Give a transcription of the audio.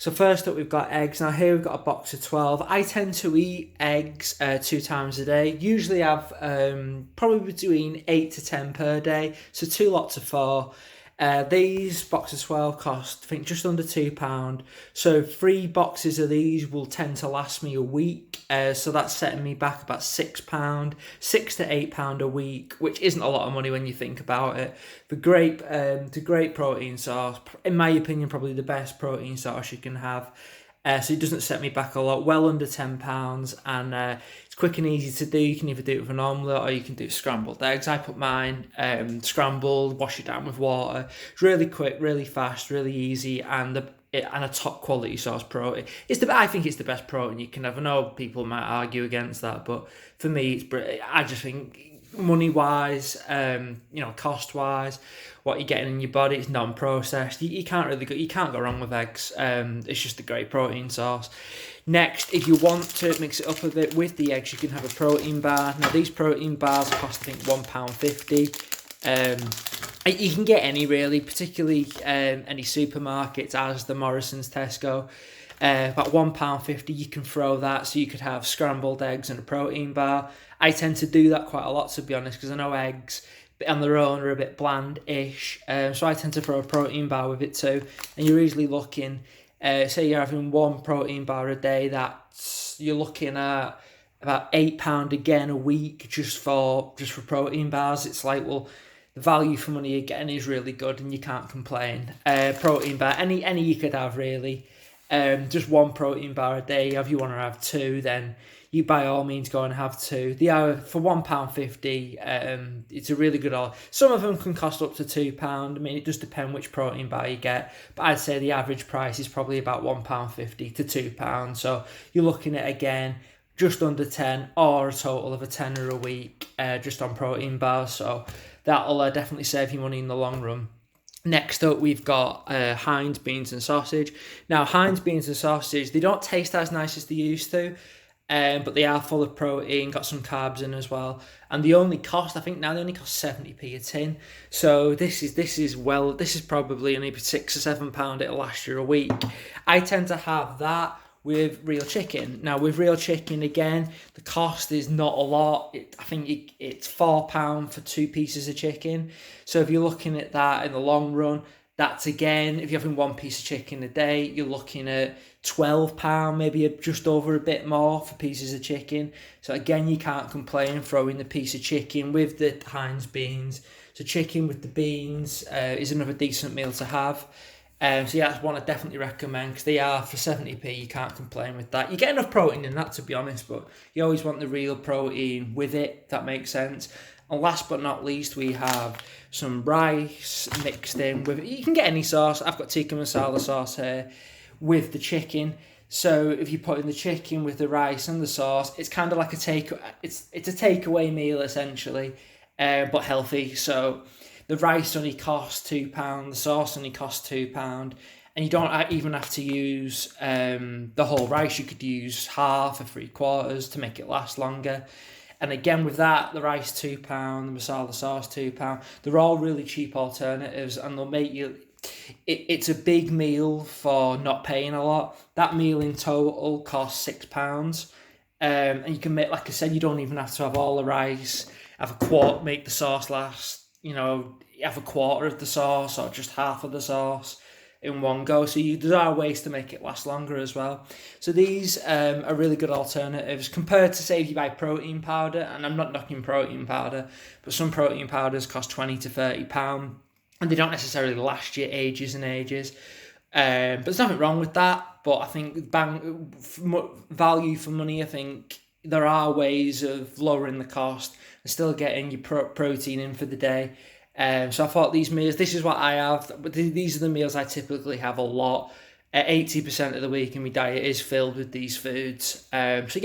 So first up, we've got eggs. Now here we've got a box of 12. I tend to eat eggs 2 times a day. Usually have probably between 8 to 10 per day. So 2 lots of 4. These boxes of 12 cost, I think, just under £2. So 3 boxes of these will tend to last me a week. So that's setting me back about £6, £6 to £8 a week, which isn't a lot of money when you think about it. The great protein source, in my opinion, probably the best protein source you can have. So it doesn't set me back a lot, well under £10, and it's quick and easy to do. You can either do it with an omelette or you can do scrambled eggs. I put mine scrambled, wash it down with water. It's really quick, really fast, really easy, and a top quality source protein. I think it's the best protein you can have. I know people might argue against that, but for me, I just think money wise, cost wise, what you're getting in your body, it's non-processed. You can't go wrong with eggs. It's just a great protein source. Next, if you want to mix it up a bit with the eggs, you can have a protein bar. Now these protein bars cost, I think, £1.50. You can get any really, particularly any supermarkets, as the Morrison's, Tesco. About £1.50, you can throw that, so you could have scrambled eggs and a protein bar. I tend to do that quite a lot, to be honest, because I know eggs on their own are a bit bland-ish, so I tend to throw a protein bar with it too. And you're usually looking, say you're having 1 protein bar a day, you're looking at about £8 again a week just for protein bars. It's like, well, the value for money you're getting is really good, and you can't complain. Protein bar, any you could have really. Just 1 protein bar a day. If you want to have 2, then you by all means go and have 2. They are for £1.50. It's a really good all. Some of them can cost up to £2. I mean, it does depend which protein bar you get, but I'd say the average price is probably about £1.50 to £2. So you're looking at, again, just under 10, or a total of a tenner a week, just on protein bars. So that'll definitely save you money in the long run. Next up, we've got Heinz beans and sausage. Now, Heinz beans and sausage, they don't taste as nice as they used to, but they are full of protein, got some carbs in as well. And they only cost 70p a tin. So this is probably only £6 or £7. It'll last you a week. I tend to have that with real chicken. Now, with real chicken, again, the cost is not a lot. I think it's £4 for 2 pieces of chicken. So if you're looking at that in the long run, that's, again, if you're having 1 piece of chicken a day, you're looking at £12, maybe just over a bit more for pieces of chicken. So again, you can't complain throwing the piece of chicken with the Heinz beans. So chicken with the beans is another decent meal to have. So yeah, that's one I definitely recommend, because they are for 70p. You can't complain with that. You get enough protein in that, to be honest, but you always want the real protein with it, if that makes sense. And last but not least, we have some rice mixed in with it. You can get any sauce. I've got tikka masala sauce here with the chicken. So if you put in the chicken with the rice and the sauce, it's kind of like it's a takeaway meal essentially, but healthy. So the rice only costs £2, the sauce only costs £2, and you don't even have to use the whole rice. You could use half or 3/4 to make it last longer. And again, with that, the rice £2, the masala sauce £2. They're all really cheap alternatives, and they'll make you. It's a big meal for not paying a lot. That meal in total costs £6, and you can make, like I said, you don't even have to have all the rice. Have a quart, make the sauce last. Have a quarter of the sauce or just half of the sauce in one go. So there are ways to make it last longer as well. So these are really good alternatives compared to, say, if you buy protein powder. And I'm not knocking protein powder, but some protein powders cost £20 to £30, and they don't necessarily last you ages and ages. But there's nothing wrong with that. But I think value for money, I think there are ways of lowering the cost and still getting your protein in for the day. So I thought these meals, this is what I have. These are the meals I typically have a lot. 80% of the week in my diet is filled with these foods. So yeah,